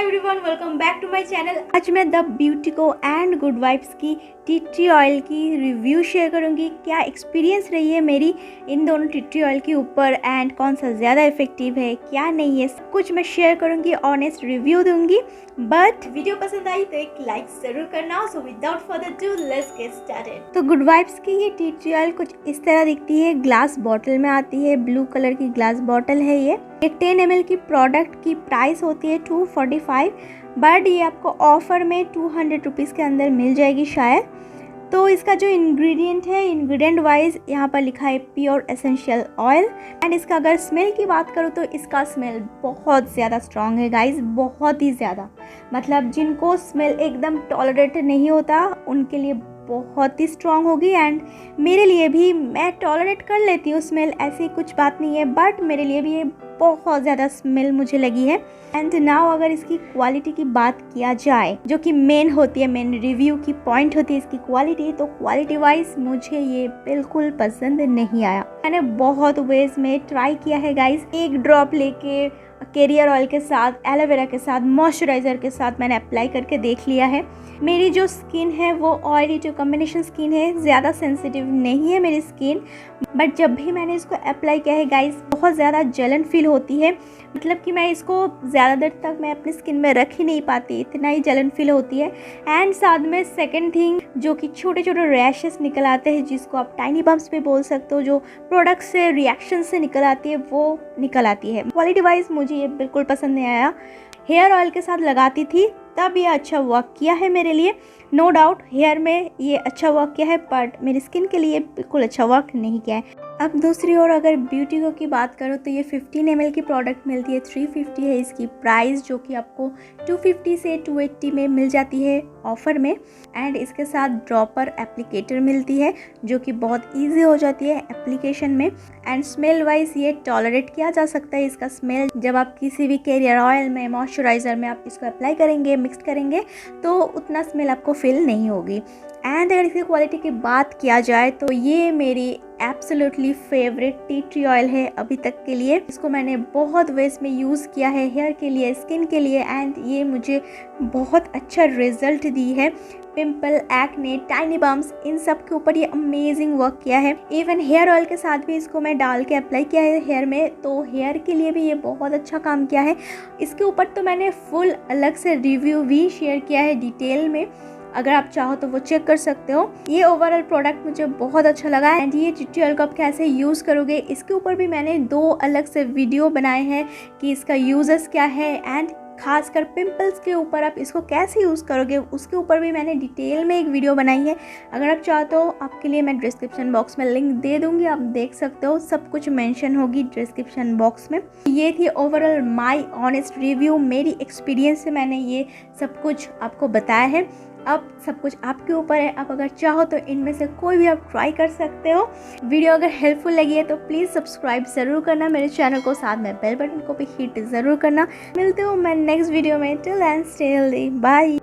Everyone, welcome back to my channel. आज मैं the beauty co and good vibes की tea tree oil की review share करूंगी। क्या एक्सपीरियंस रही है मेरी इन दोनों टी ट्री ऑयल के ऊपर एंड कौन सा ज़्यादा इफेक्टिव है क्या नहीं है, सब कुछ मैं शेयर करूंगी, ऑनेस्ट रिव्यू दूंगी। बट वीडियो पसंद आई तो एक लाइक जरूर करना। So without further do let's get started. तो गुड वाइब्स की ये टी ट्री ऑयल कुछ इस तरह दिखती है, ग्लास बॉटल में आती है, ब्लू कलर की ग्लास बॉटल है। ये 10 ml की प्रोडक्ट की प्राइस होती है 245, बट ये आपको ऑफर में 200 रुपीज़ के अंदर मिल जाएगी शायद। तो इसका जो इंग्रेडिएंट है, इंग्रेडिएंट वाइज यहाँ पर लिखा है प्योर एसेंशियल ऑयल। एंड इसका अगर स्मेल की बात करूँ तो इसका स्मेल बहुत ज़्यादा स्ट्रॉन्ग है गाइज, बहुत ही ज़्यादा। मतलब जिनको स्मेल एकदम टॉलरेट नहीं होता उनके लिए बहुत ही स्ट्रॉन्ग होगी। एंड मेरे लिए भी, मैं टॉलरेट कर लेती हूँ स्मेल, ऐसी कुछ बात नहीं है, बट मेरे लिए भी ये बहुत ज़्यादा स्मेल मुझे लगी है। एंड नाउ अगर इसकी क्वालिटी की बात किया जाए, जो कि मेन होती है, मेन रिव्यू की पॉइंट होती है इसकी क्वालिटी, तो क्वालिटी वाइज मुझे ये बिल्कुल पसंद नहीं आया। मैंने बहुत वेज में ट्राई किया है गाइज, एक ड्रॉप लेके कैरियर ऑयल के साथ, एलोवेरा के साथ, मॉइस्चराइज़र के साथ मैंने अप्लाई करके देख लिया है। मेरी जो स्किन है वो ऑयली टू कॉम्बिनेशन स्किन है, ज़्यादा सेंसिटिव नहीं है मेरी स्किन, बट जब भी मैंने इसको अप्लाई किया है गाइस बहुत ज़्यादा जलन फील होती है। मतलब कि मैं इसको ज़्यादा देर तक मैं अपनी स्किन में रख ही नहीं पाती, इतना ही जलन फील होती है। एंड साथ में सेकंड थिंग, जो कि छोटे छोटे रैशेस निकल आते हैं, जिसको आप टाइनी बम्प्स पे बोल सकते हो, जो प्रोडक्ट से रिएक्शन से निकल आती है, वो निकल आती है। क्वालिटी वाइज मुझे ये बिल्कुल पसंद नहीं आया। हेयर ऑयल के साथ लगाती थी तब ये अच्छा वर्क किया है मेरे लिए, नो डाउट हेयर में ये अच्छा वर्क किया है, बट मेरी स्किन के लिए बिल्कुल अच्छा वर्क नहीं किया है। अब दूसरी ओर अगर ब्यूटी को की बात करूँ तो ये 15 ml की प्रोडक्ट मिलती है, 350 है इसकी प्राइस, जो कि आपको 250 से 280 में मिल जाती है ऑफर में। एंड इसके साथ ड्रॉपर एप्लीकेटर मिलती है, जो कि बहुत इजी हो जाती है एप्लीकेशन में। एंड स्मेल वाइज ये टॉलरेट किया जा सकता है इसका स्मेल। जब आप किसी भी कैरियर ऑयल में, मॉइस्चराइज़र में आप इसको अप्लाई करेंगे, मिक्स करेंगे, तो उतना स्मेल आपको फील नहीं होगी। एंड अगर इसकी क्वालिटी की बात किया जाए तो ये मेरी absolutely favourite T tree oil है अभी तक के लिए। इसको मैंने बहुत वेज में यूज़ किया है, हेयर के लिए, स्किन के लिए, एंड ये मुझे बहुत अच्छा रिजल्ट दी है। पिंपल, एक्ने, टाइनी बम्प्स, इन सब के ऊपर ये अमेजिंग वर्क किया है। इवन हेयर ऑयल के साथ भी इसको मैं डाल के अप्लाई किया है हेयर में, तो हेयर के लिए भी ये बहुत अच्छा काम किया है। इसके ऊपर तो मैंने फुल अलग से रिव्यू भी शेयर किया है डिटेल में, अगर आप चाहो तो वो चेक कर सकते हो। ये ओवरऑल प्रोडक्ट मुझे बहुत अच्छा लगा। एंड ये टी ट्री ऑयल को आप कैसे यूज़ करोगे, इसके ऊपर भी मैंने 2 अलग से वीडियो बनाए हैं कि इसका यूजेस क्या है, एंड खासकर पिंपल्स के ऊपर आप इसको कैसे यूज़ करोगे, उसके ऊपर भी मैंने डिटेल में एक वीडियो बनाई है। अगर आप चाहते हो आपके लिए मैं डिस्क्रिप्शन बॉक्स में लिंक दे दूंगी, आप देख सकते हो, सब कुछ मेंशन होगी डिस्क्रिप्शन बॉक्स में। ये थी ओवरऑल माय ऑनेस्ट रिव्यू, मेरी एक्सपीरियंस से मैंने ये सब कुछ आपको बताया है। अब सब कुछ आपके ऊपर है, आप अगर चाहो तो इनमें से कोई भी आप ट्राई कर सकते हो। वीडियो अगर हेल्पफुल लगी है तो प्लीज़ सब्सक्राइब ज़रूर करना मेरे चैनल को, साथ में बेल बटन को भी हिट ज़रूर करना। मिलते हूँ मैं नेक्स्ट वीडियो में। टिल एंड स्टे हेल्दी, बाय।